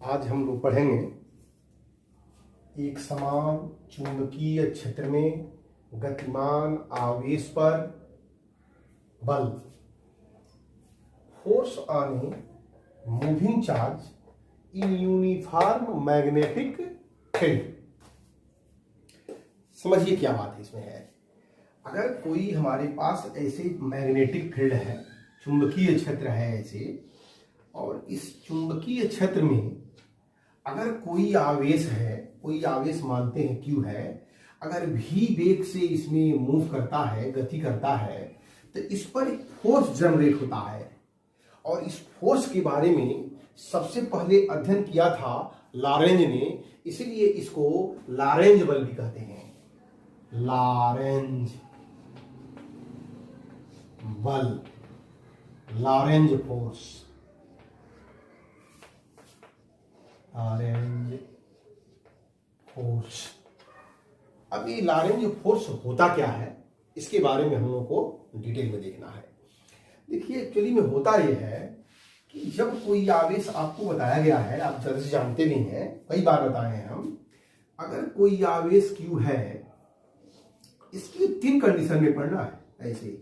आज हम लोग पढ़ेंगे एक समान चुंबकीय क्षेत्र में गतिमान आवेश पर बल, force on a moving charge in uniform magnetic field. समझिए क्या बात इसमें है। अगर कोई हमारे पास ऐसे मैग्नेटिक फील्ड है, चुंबकीय क्षेत्र है ऐसे, और इस चुंबकीय क्षेत्र में अगर कोई आवेश है, कोई आवेश मानते हैं Q है, अगर भी वेग से इसमें मूव करता है, गति करता है, तो इस पर एक फोर्स जनरेट होता है। और इस फोर्स के बारे में सबसे पहले अध्ययन किया था लॉरेंज ने, इसीलिए इसको लॉरेंज बल भी कहते हैं। लॉरेंज बल, लॉरेंज फोर्स, लॉरेंज फोर्स। अब ये लॉरेंज फोर्स होता क्या है, इसके बारे में हम लोगों को डिटेल में देखना है। देखिए एक्चुअली में होता यह है कि जब कोई आवेश आपको बताया गया है, आप जल्द से जानते भी हैं, कई बार बताए हैं हम, अगर कोई आवेश Q है, इसकी 3 कंडीशन में पढ़ना है। ऐसे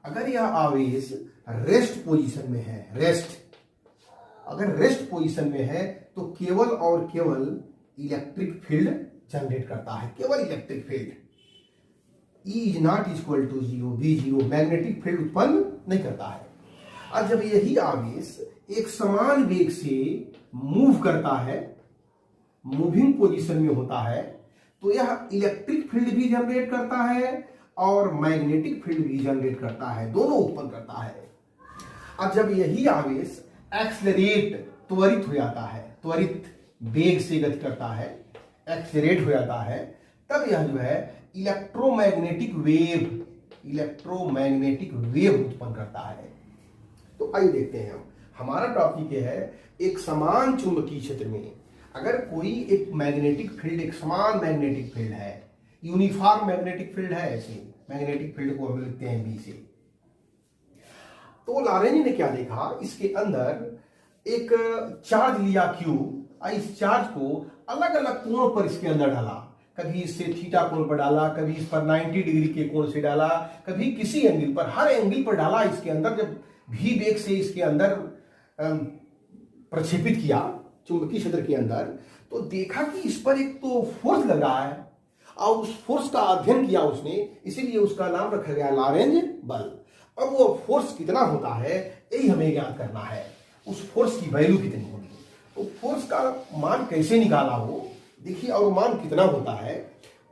अगर यह आवेश रेस्ट पोजीशन में है, अगर रेस्ट पोजीशन में है तो केवल और केवल इलेक्ट्रिक फील्ड जनरेट करता है, केवल electric field. E is not equal to 0, V 0, magnetic field उत्पन्न नहीं करता है। और जब यही आवेश एक समान वेग से मूव करता है, मूविंग पोजीशन में होता है, तो यह इलेक्ट्रिक फील्ड भी जनरेट करता है और मैग्नेटिक फील्ड भी जनरेट करता है, दोनों उत्पन्न करता है। और जब यही आवेश एक्सेलरेट, त्वरित हो जाता है, त्वरित वेग से गति करता है, एक्सेलरेट हो जाता है, तब यह जो है इलेक्ट्रोमैग्नेटिक वेव उत्पन्न करता है। तो आइए देखते हैं हम, हमारा टॉपिक है एक समान चुंबकीय क्षेत्र में अगर कोई एक मैग्नेटिक फील्ड, एक समान मैग्नेटिक फील्ड है, यूनिफॉर्म मैग्नेटिक फील्ड है, ऐसे मैग्नेटिक फील्ड को हम लिखते हैं B से। तो लॉरेंज ने क्या देखा, इसके अंदर एक चार्ज लिया Q, इस चार्ज को अलग अलग कोण पर इसके अंदर डाला, कभी इससे थीटा कोण पर डाला, कभी इस पर 90 डिग्री के कोण से डाला, कभी किसी एंगल पर, हर एंगल पर डाला इसके अंदर। जब भी वेग से इसके अंदर प्रक्षेपित किया चुंबकीय क्षेत्र के अंदर, तो देखा कि इस पर एक तो फोर्स लग रहा है और उस फोर्स का अध्ययन किया उसने, इसीलिए उसका नाम रखा गया लॉरेंज बल। अब वो फोर्स कितना होता है यही हमें ज्ञात करना है, उस फोर्स की वैल्यू कितनी होगी, तो फोर्स का मान कैसे निकाला हो, देखिए। और मान कितना होता है,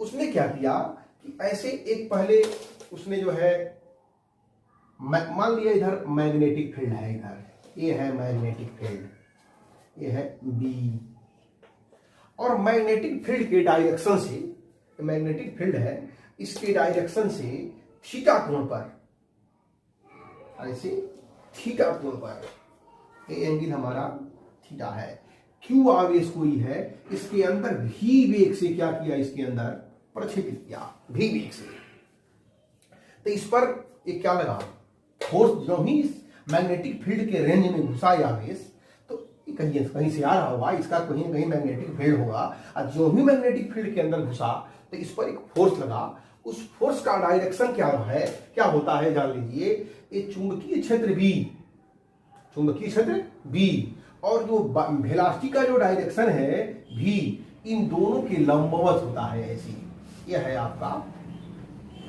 उसने क्या किया कि ऐसे एक पहले उसने जो है, मान लिया इधर मैग्नेटिक फील्ड है, इधर ये है मैग्नेटिक फील्ड, ये है B, और मैग्नेटिक फील्ड के डायरेक्शन से, मैग्नेटिक फील्ड है, इसके डायरेक्शन से थीटा कोण पर, ऐसे थीटा कोण पर, ये एंगल हमारा थीटा है। Q आवेश कोई है, इसके अंदर भी वेग से क्या किया, इसके अंदर प्रक्षेपित किया भी वेग से। तो इस पर एक क्या लगा, फोर्स। जो ही मैग्नेटिक फील्ड के रेंज में घुसा आवेश, तो कहीं से आ रहा होगा, इसका कहीं ना कहीं मैग्नेटिक फील्ड होगा, और जो ही मैग्नेटिक फील्ड के अंदर घुसा तो इस पर एक फोर्स लगा। उस फोर्स का डायरेक्शन क्या है, क्या होता है जान लीजिए। ये चुंबकीय क्षेत्र B, चुंबकीय क्षेत्र B और जो वेलोसिटी का जो डायरेक्शन है V, इन दोनों के लंबवत होता है ऐसी। यह है आपका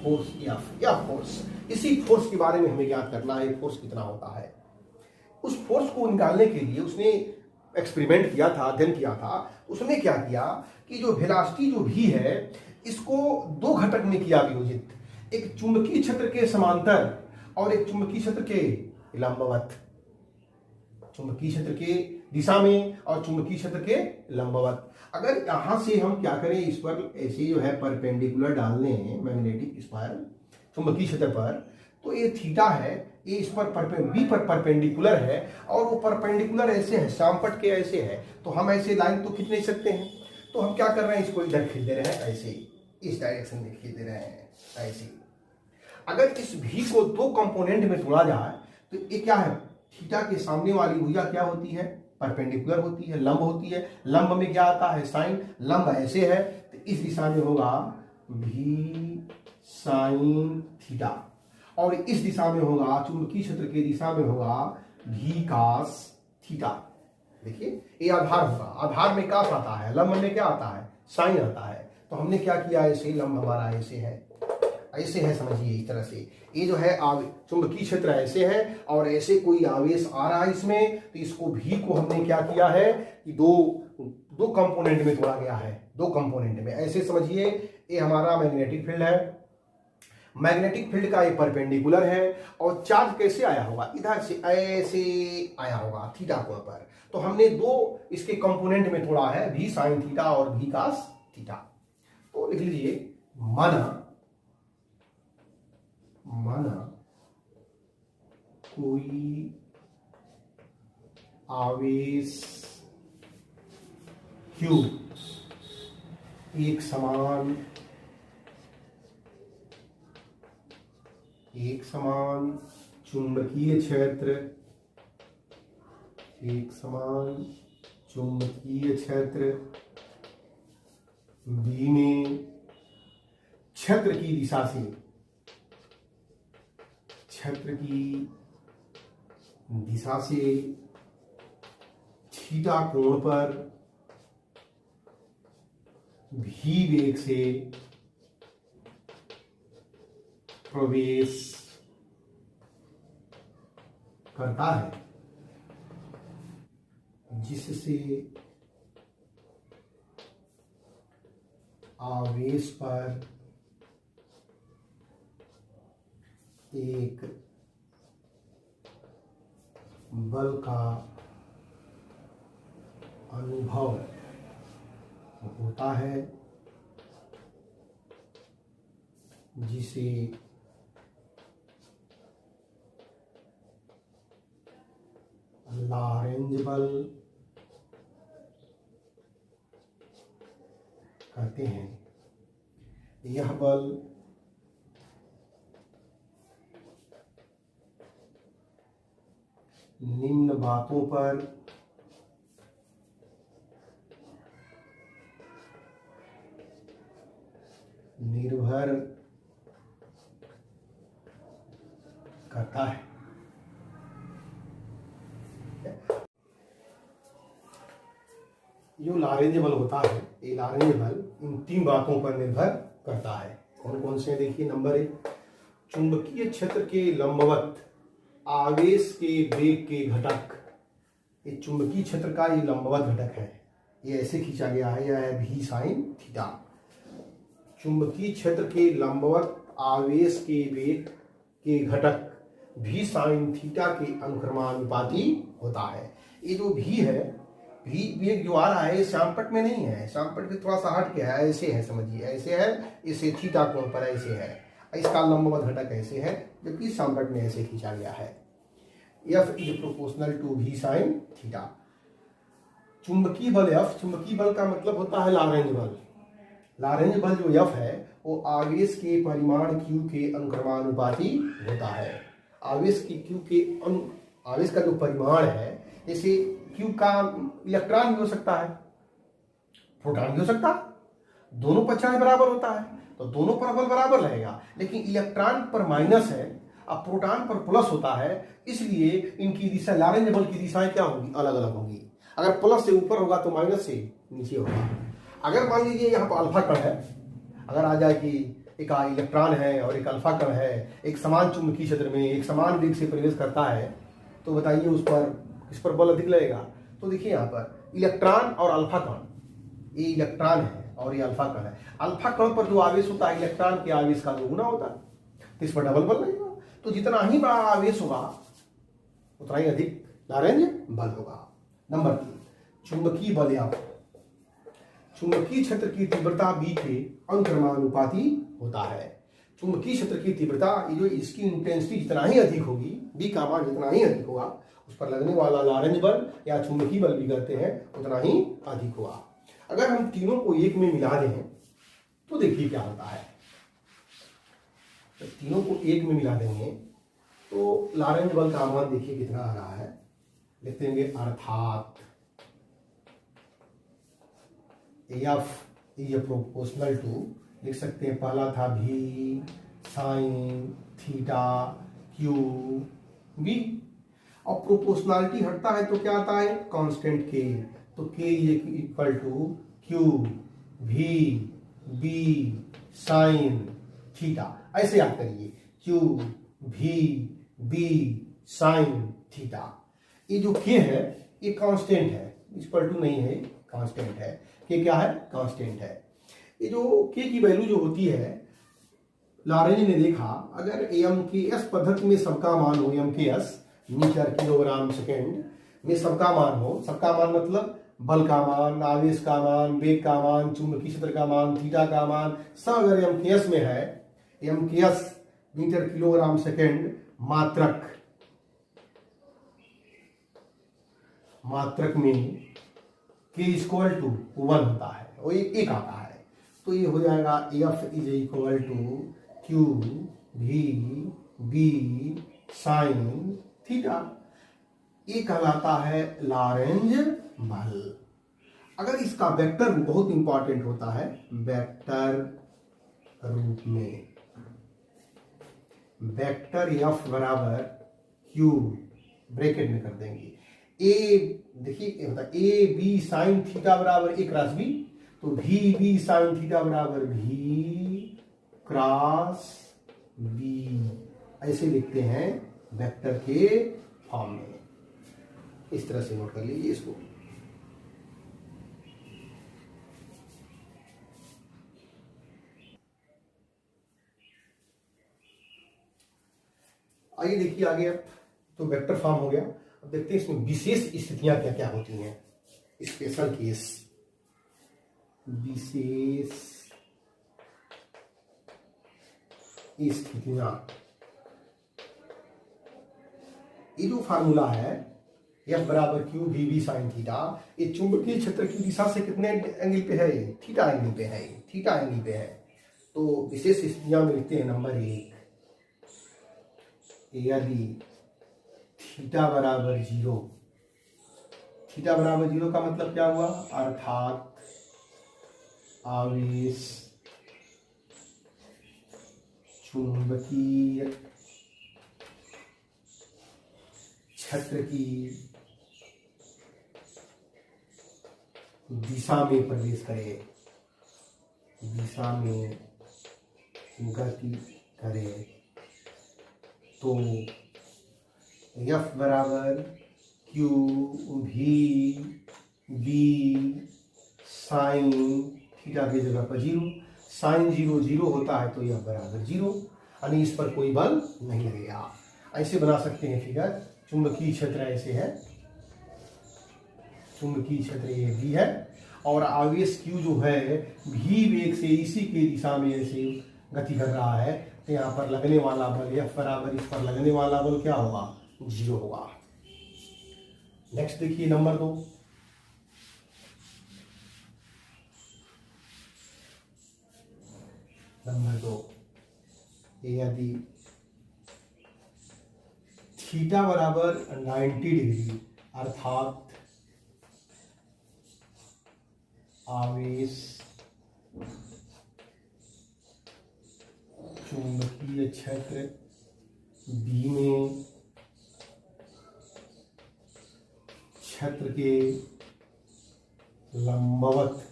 फोर्स, या फोर्स। इसी फोर्स के बारे में हमें ज्ञात करना है, फोर्स कितना होता है। उस फोर्स को निकालने के लिए उसने एक्सपेरिमेंट किया था, अध्ययन किया था। उसने क्या किया कि जो वेलोसिटी जो V है, इसको 2 घटक में किया विभाजित, एक चुंबकीय क्षेत्र के समांतर और एक चुंबकीय क्षेत्र के लंबवत, चुंबकीय क्षेत्र के दिशा में और चुंबकीय क्षेत्र के लंबवत। अगर यहां से हम क्या करें, इस पर ऐसे जो है परपेंडिकुलर डालने हैं मैग्नेटिक, इस पर चुंबकीय क्षेत्र पर, तो ये थीटा है, ये इस पर B पर परपेंडिकुलर है, और वो परपेंडिकुलर ऐसे है, सामपट के ऐसे है, तो हम ऐसे लाइन तो खींच नहीं सकते हैं। तो हम क्या कर रहे हैं, इसको इधर खींच दे रहे हैं, ऐसे इस डायरेक्शन में खींच दे रहे हैं ऐसे। अगर इस V को 2 कंपोनेंट में तोड़ा जाए तो ये क्या है, थीटा के सामने वाली भुजा क्या होती है, परपेंडिकुलर होती है, लंब होती है। लंब में क्या आता है? साइन। लंब ऐसे है तो इस दिशा में होगा भी साइन थीटा, और इस दिशा में होगा, चुंबकीय क्षेत्र की दिशा में होगा भी कास थीटा। देखिए ये आधार होगा, आधार में कास आता है, लंब में क्या आता है? साइन आता है। तो हमने क्या किया, ऐसे लंब हमारा ऐसे है, ऐसे है, समझिए इस तरह से। ये जो है चुंबकीय क्षेत्र ऐसे है और ऐसे कोई आवेश आ रहा है इसमें, तो इसको भी को हमने क्या किया है कि दो कंपोनेंट में तोड़ा गया है, दो कंपोनेंट में। ऐसे समझिए ये हमारा मैग्नेटिक फील्ड है, मैग्नेटिक फील्ड का ये परपेंडिकुलर है, और चार्ज कैसे आया होगा? इधर से ऐसे आया होगा थीटा कोण पर। तो हमने दो इसके कंपोनेंट में तोड़ा है, भी साइन थीटा और भी कास थीटा। तो लिख लीजिए माना कोई आवेश Q एक समान चुंबकीय क्षेत्र, B में क्षेत्र की दिशा से थीटा कोण पर भी वेग से प्रवेश करता है, जिससे आवेश पर एक बल का अनुभव होता है, जिसे लॉरेंज बल कहते हैं। यह बल निम्न बातों पर निर्भर करता है। जो लॉरेंज बल होता है, ये लॉरेंज बल इन तीन बातों पर निर्भर करता है। कौन कौन से? देखिए, नंबर 1, चुंबकीय क्षेत्र के लंबवत आवेश के वेग के घटक। ये चुंबकीय क्षेत्र का ये लंबवत घटक है, ये ऐसे खींचा गया है, यह है भी साइन थीटा। चुंबकीय क्षेत्र के लंबवत आवेश के वेग के घटक भी साइन थीटा के अनुक्रमानुपाती होता है। ये जो भी है, भी वेग जो आ रहा है, ये श्यामपट्ट में नहीं है, श्यामपट्ट में थोड़ा सा हट के है, ऐसे है, समझिए ऐसे है, इसे थीटा कोण पर ऐसे है, इसका लंबवत घटक ऐसे है, जबकि श्यामपट्ट में ऐसे खींचा गया है। F इज प्रोपोर्शनल टू भी साइन थीटा। चुंबकीय बल F, चुंबकीय बल का मतलब होता है लॉरेंज बल। लॉरेंज बल जो F है वो आवेश के परिमाण Q के अनुक्रमानुपाती होता है। आवेश का जो परिमाण है, जैसे Q का इलेक्ट्रॉन भी हो सकता है, प्रोटॉन भी हो सकता है, दोनों पक्षों में बराबर होता है, तो दोनों पर बल बराबर रहेगा। लेकिन इलेक्ट्रॉन पर माइनस है, अब प्रोटॉन पर प्लस होता है, इसलिए इनकी दिशा, लॉरेंज बल की दिशाएं क्या होगी? अलग अलग होगी। अगर प्लस से ऊपर होगा तो माइनस से नीचे होगा। अगर मान लीजिए यहाँ पर अल्फा कण है, अगर आ जाए कि एक इलेक्ट्रॉन है और एक अल्फा कण है, एक समान चुंबकीय क्षेत्र में एक समान वेग से प्रवेश करता है, तो बताइए उस पर किस पर बल अधिक लगेगा? तो देखिए यहाँ पर इलेक्ट्रॉन और अल्फा कण, ये इलेक्ट्रॉन है और ये अल्फा कण है। अल्फा कण पर जो आवेश होता है इलेक्ट्रॉन के आवेश का 2 गुना होता है, तो इस पर डबल बल लगेगा। तो जितना ही बड़ा आवेश होगा उतना ही अधिक लॉरेंज बल होगा। नंबर 3, चुंबकीय बल F, चुंबकीय क्षेत्र की तीव्रता B के अनुक्रमानुपाती होता है। चुंबकीय क्षेत्र की तीव्रता, जो इसकी इंटेंसिटी जितना ही अधिक होगी, B का मान जितना ही अधिक होगा, उस पर लगने वाला लॉरेंज बल या चुंबकीय बल भी कहते हैं, उतना ही अधिक होगा। अगर हम तीनों को एक में मिला दें तो देखिए क्या होता है। तो तीनों को एक में मिला देंगे तो लॉरेंज बल का मान देखिए कितना आ रहा है। लिख देंगे अर्थात एफ इज प्रोपोर्शनल टू, लिख सकते हैं पहला था भी साइन थीटा क्यू बी, और प्रोपोर्शनलिटी हटता है तो क्या आता है कांस्टेंट के, तो के equal to q v B sine theta, ऐसे याद करिए Q v B sine theta. ये जो के है ये कांस्टेंट है, इक्वल टू नहीं है, कांस्टेंट है। के क्या है कांस्टेंट है। ये जो के की वैल्यू जो होती है लॉरेंज ने देखा, अगर एम के एस पद्धति में सबका मान हो, एम के एस मीटर किलोग्राम सेकेंड में सबका मान हो, सबका मान मतलब बल का मान, आवेश का मान, वेग का मान, चुंबकीय क्षेत्र का मान, थीटा का मान, सब अगर एम के एस में है, एम के एस मीटर किलोग्राम सेकेंड मात्रक में के इक्वल टू 1 होता है, वो एक आता है, तो ये हो जाएगा F is equal to q v B sine theta. ये कहलाता है लॉरेंज बल। अगर इसका वेक्टर बहुत इंपॉर्टेंट होता है, वेक्टर रूप में वेक्टर एफ बराबर क्यू ब्रैकेट में कर देंगे, ए देखिए होता है ए बी साइन थीटा बराबर ए क्रॉस बी, तो भी बी साइन थीटा बराबर भी क्रॉस बी, ऐसे लिखते हैं वेक्टर के फॉर्म में। इस तरह से नोट कर लीजिए इसको। आइए देखिए आगे, अब तो वेक्टर फॉर्म हो गया, अब देखते हैं इसमें विशेष स्थितियां क्या क्या होती हैं, स्पेशल केस, विशेष स्थितियां। ये जो फार्मूला है एफ बराबर Q v B sine theta, ये चुंबकीय क्षेत्र की दिशा से कितने एंगल पे है, थीटा एंगल पे है, थीटा एंगल पे है। तो विशेष स्थितियां में लिखते हैं नंबर 1, यदि थीटा बराबर 0, थीटा बराबर 0 का मतलब क्या हुआ, अर्थात आवेश चुंबकीय क्षेत्र की दिशा में प्रवेश करे, दिशा में गति करे, तो एफ बराबर Q v B sine theta की जगह पर 0, साइन 0 0 होता है तो एफ बराबर 0, यानी इस पर कोई बल नहीं लगेगा। ऐसे बना सकते हैं फिगर, चुंबकीय क्षेत्र ऐसे है, चुंबकीय क्षेत्र ये भी है, और आवेश क्यू जो है भी वेग से इसी के दिशा में ऐसे गति कर रहा है, तो यहाँ पर लगने वाला बल एफ बराबर इस पर लगने वाला बल क्या होगा, 0 होगा। नेक्स्ट देखिए नंबर 2, नंबर 2, यदि थीटा बराबर 90 डिग्री अर्थात आवेश चुंबकीय क्षेत्र बी में क्षेत्र के लंबवत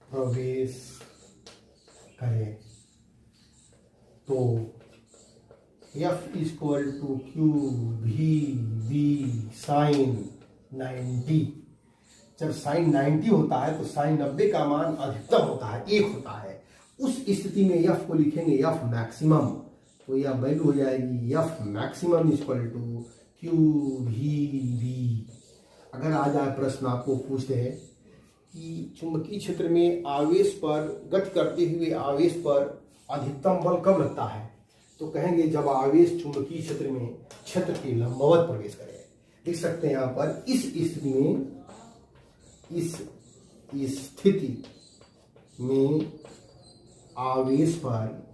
प्रवेश करे, तो F equal to q v B sign 90। जब साइन 90 होता है तो साइन 90 का मान अधिकतम होता है, 1 होता है। उस स्थिति में एफ को लिखेंगे एफ मैक्सिमम, तो यह वैल्यू हो जाएगी F maximum equal to q v B. अगर आ जाए प्रश्न आपको पूछते हैं कि चुंबकीय क्षेत्र में आवेश पर गति करते हुए आवेश पर अधिकतम बल कब लगता है, तो कहेंगे जब आवेश चुंबकीय क्षेत्र में क्षेत्र के लंबवत प्रवेश करे। लिख सकते हैं यहाँ पर इस स्थिति में, इस स्थिति में आवेश पर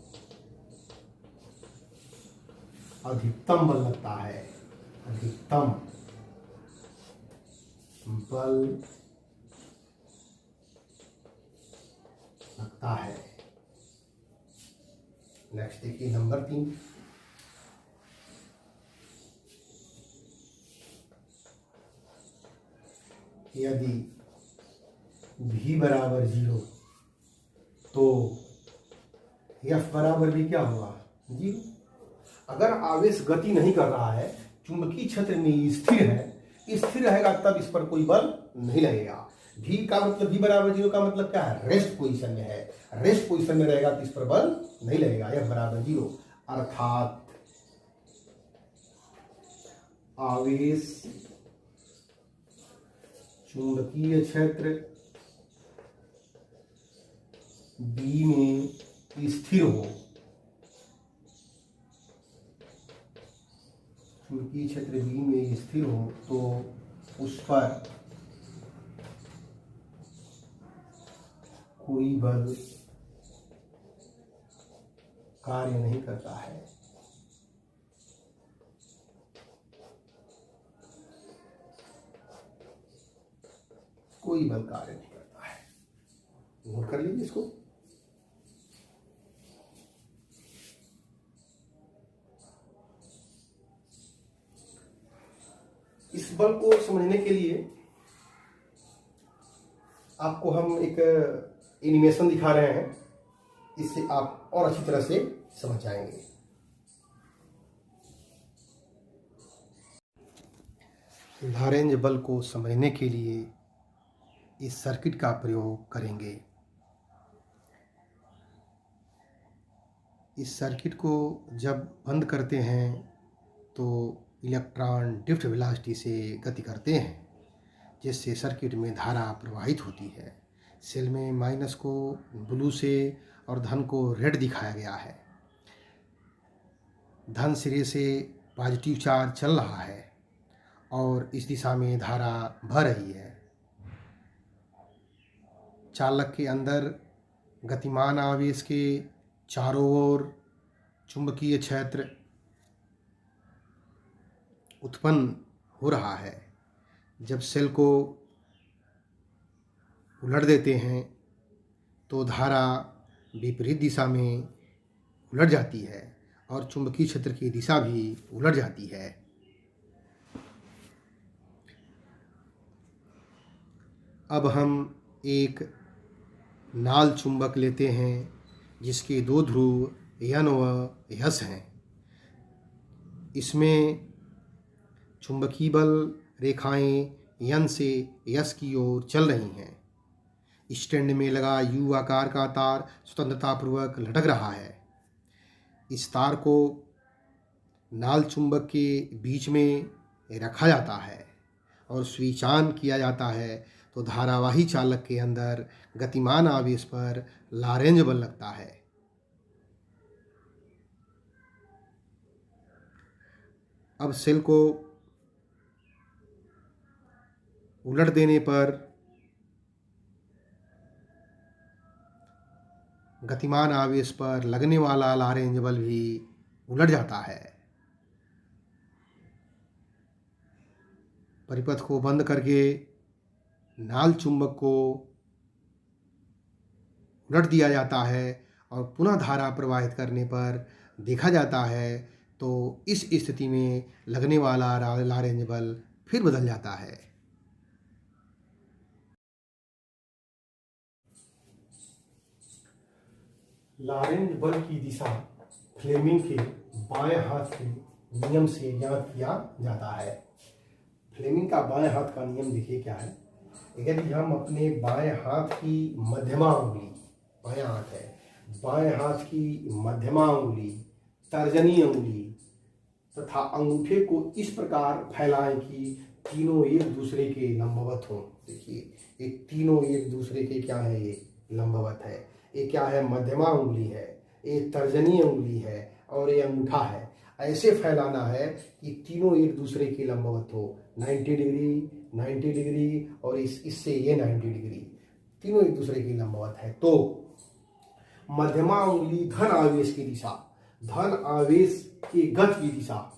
अधिकतम बल लगता है, अधिकतम बल लगता है। नेक्स्ट देखिए नंबर 3, यदि v बराबर 0 तो F बराबर भी क्या होगा 0। अगर आवेश गति नहीं कर रहा है, चुंबकीय क्षेत्र में स्थिर है, स्थिर रहेगा तब इस पर कोई बल नहीं लगेगा। v का मतलब v बराबर 0 का मतलब क्या है, रेस्ट पोजीशन में है, रेस्ट पोजीशन में रहेगा तो इस पर बल नहीं लगेगा। F बराबर 0 अर्थात आवेश चुंबकीय क्षेत्र B में स्थिर हो, चुंबकीय क्षेत्र B में स्थिर हो तो उस पर कोई बल कार्य नहीं करता है। कोई बल कार्य नहीं करता है। नोट कर लीजिए इसको। इस बल को समझने के लिए आपको हम एक एनिमेशन दिखा रहे हैं, इससे आप और अच्छी तरह से समझ जाएंगे। लॉरेंज बल को समझने के लिए इस सर्किट का प्रयोग करेंगे। इस सर्किट को जब बंद करते हैं तो इलेक्ट्रॉन ड्रिफ्ट वेलोसिटी से गति करते हैं, जिससे सर्किट में धारा प्रवाहित होती है। सेल में माइनस को ब्लू से और धन को रेड दिखाया गया है। धन सिरे से पॉजिटिव चार्ज चल रहा है और इस दिशा में धारा बह रही है। चालक के अंदर गतिमान आवेश के चारों ओर चुंबकीय क्षेत्र उत्पन्न हो रहा है। जब सेल को उलट देते हैं तो धारा विपरीत दिशा में उलट जाती है और चुंबकीय क्षेत्र की दिशा भी उलट जाती है। अब हम एक नाल चुंबक लेते हैं जिसके 2 ध्रुव N व S हैं। इसमें चुंबकीय बल रेखाएं N से S की ओर चल रही हैं। स्टैंड में लगा U आकार का तार स्वतंत्रतापूर्वक लटक रहा है। इस तार को नाल चुंबक के बीच में रखा जाता है और स्विच ऑन किया जाता है तो धारावाही चालक के अंदर गतिमान आवेश पर लॉरेंज बल लगता है। अब सेल को उलट देने पर गतिमान आवेश पर लगने वाला लॉरेंज बल भी उलट जाता है। परिपथ को बंद करके नाल चुंबक को उलट दिया जाता है और पुनः धारा प्रवाहित करने पर देखा जाता है तो इस स्थिति में लगने वाला लॉरेंज बल फिर बदल जाता है। लॉरेंज बल की दिशा फ्लेमिंग के बाएं हाथ के नियम से ज्ञात किया जाता है। फ्लेमिंग का बाएं हाथ का नियम देखिए क्या है। यदि हम अपने बाएं हाथ की मध्यमा उंगली, बायां हाथ है, बाएं हाथ की मध्यमा उंगली, तर्जनी उंगली तथा अंगूठे को इस प्रकार फैलाएं कि तीनों एक दूसरे के लंबवत हों। देखिए ये तीनों एक दूसरे के क्या है, ये लंबवत है। ये क्या है, मध्यमा उंगली है, ये तर्जनी उंगली है और ये अंगूठा है। ऐसे फैलाना है कि तीनों एक दूसरे के लंबवत हो, 90 डिग्री, 90 डिग्री और इससे ये 90 डिग्री, तीनों एक दूसरे के लंबवत है। तो मध्यमा उंगली धन आवेश की दिशा, धन आवेश की गति की दिशा,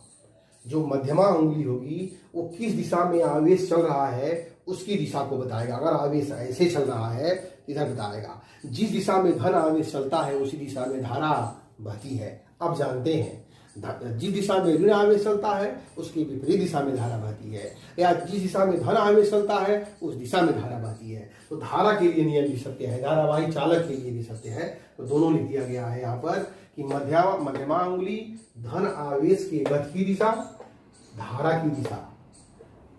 जो मध्यमा उंगली होगी वो किस दिशा में आवेश चल रहा है उसकी दिशा को बताएगा। अगर आवेश ऐसे चल रहा है इधर बताएगा। जिस दिशा में धन आवेश चलता है उसी दिशा में धारा बहती है। अब जानते हैं जिस दिशा में ऋण आवेश चलता है उसकी विपरीत दिशा में धारा बहती है, या जिस दिशा में धन आवेश चलता है उस दिशा में धारा बहती है। तो धारा के लिए नियम भी सत्य है, धारावाही चालक के लिए भी सत्य है। तो दोनों लिख दिया गया है यहाँ पर कि मध्यमा अंगुली धन आवेश के गति की दिशा, धारा की दिशा।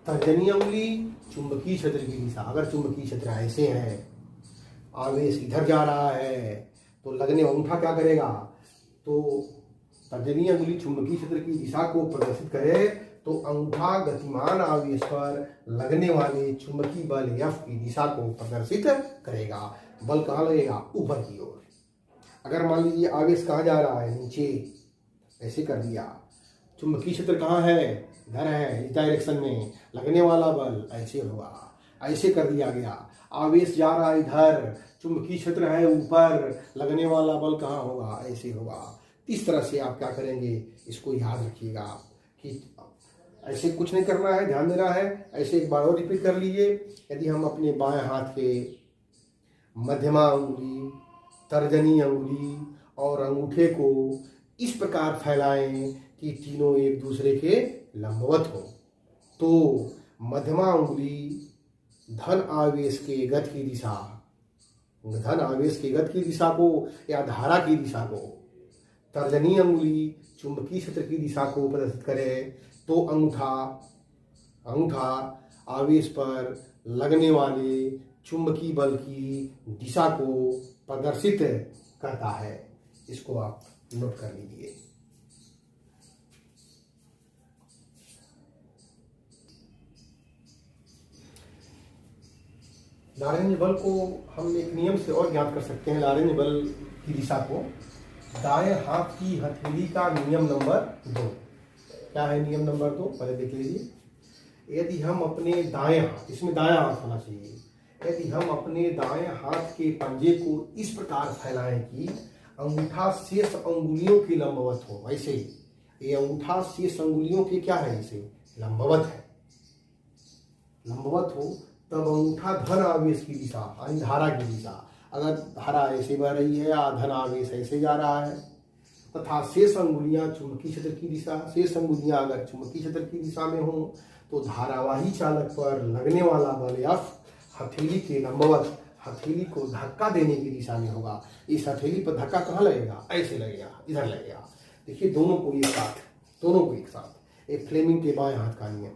तर्जनी अंगुली चुंबकीय क्षेत्र की दिशा। अगर चुंबकीय क्षेत्र ऐसे है, आवेश इधर जा रहा है तो लगने अंगूठा क्या करेगा, तो तर्जनी अंगुली चुंबकीय क्षेत्र की दिशा को प्रदर्शित करे तो अंगूठा गतिमान आवेश पर लगने वाले चुंबकीय बल F की दिशा को प्रदर्शित करेगा। बल कहाँ लगेगा, ऊपर की ओर। अगर मान लीजिए आवेश कहाँ जा रहा है, नीचे, ऐसे कर दिया, चुंबकीय क्षेत्र कहाँ है, इधर है, इस डायरेक्शन में, लगने वाला बल ऐसे होगा, ऐसे कर दिया गया। आवेश जा रहा है इधर, चुंबकीय क्षेत्र है ऊपर, लगने वाला बल कहाँ होगा, ऐसे होगा। इस तरह से आप क्या करेंगे, इसको याद रखिएगा कि ऐसे कुछ नहीं करना है, ध्यान देना है। ऐसे एक बार और रिपीट कर लीजिए। यदि हम अपने बाएं हाथ के मध्यमा अंगुली, तर्जनी अंगुली और अंगूठे को इस प्रकार फैलाएं कि तीनों एक दूसरे के लंबवत हो, तो मध्यमा अंगुली धन आवेश के गति की दिशा, धन आवेश के गति की दिशा को या धारा की दिशा को, तर्जनी अंगुली चुंबकीय क्षेत्र की दिशा को प्रदर्शित करे तो अंगूठा आवेश पर लगने वाले चुंबकीय बल की दिशा को प्रदर्शित करता है। इसको आप नोट कर लीजिए। लारेंज बल को हम एक नियम से और ज्ञात कर सकते हैं। लारेंज बल की दिशा को दाएं हाथ की हथेली का नियम नंबर 2। क्या है नियम नंबर 2, पहले देख लीजिए। यदि हम अपने दाएं हाथ, इसमें दायां हाथ होना चाहिए, यदि हम अपने दाएं हाथ के पंजे को इस प्रकार फैलाएं कि अंगूठा शेष अंगुलियों के लंबवत हो, वैसे ही ये अंगूठा शेष अंगुलियों के क्या है, इसे लंबवत है, लंबवत हो, तब अंगूठा धन आवेश की दिशा यानी धारा की दिशा, अगर धारा ऐसे बह रही है या धन आवेश ऐसे जा रहा है, तथा शेष अंगुलियां चुंबकीय क्षेत्र की दिशा, शेष अंगुलियां अगर चुंबकीय क्षेत्र की दिशा में हो तो धारावाही चालक पर लगने वाला बल F हथेली के लंबवत, हथेली को धक्का देने की दिशा में होगा। इस हथेली पर धक्का कहाँ लगेगा, ऐसे लगेगा, इधर लगेगा। देखिए दोनों को एक साथ, एक फ्लेमिंग के बाएं हाथ का नियम।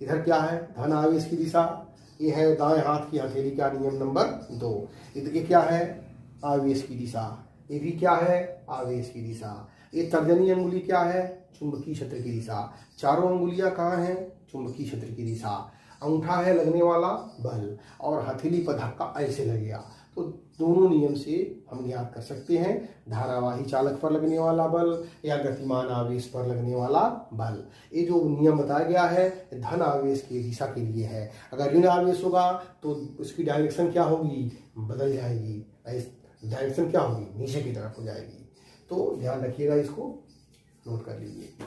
इधर क्या है, धन आवेश की दिशा, ये है दाएं हाथ की हथेली का नियम नंबर 2। ये क्या है, आवेश की दिशा, ये भी क्या है, आवेश की दिशा। ये तर्जनी अंगुली क्या है, चुंबकीय क्षेत्र की दिशा। चारों अंगुलियां कहाँ हैं, चुंबकीय क्षेत्र की दिशा। अंगूठा है लगने वाला बल और हथेली पर धक्का ऐसे लगेगा। तो दोनों नियम से हम ज्ञात कर सकते हैं धारावाही चालक पर लगने वाला बल या गतिमान आवेश पर लगने वाला बल। ये जो नियम बताया गया है धन आवेश की दिशा के लिए है। अगर ऋण आवेश होगा तो उसकी डायरेक्शन क्या होगी, बदल जाएगी, डायरेक्शन क्या होगी, नीचे की तरफ हो जाएगी। तो ध्यान रखिएगा, इसको नोट कर लीजिए।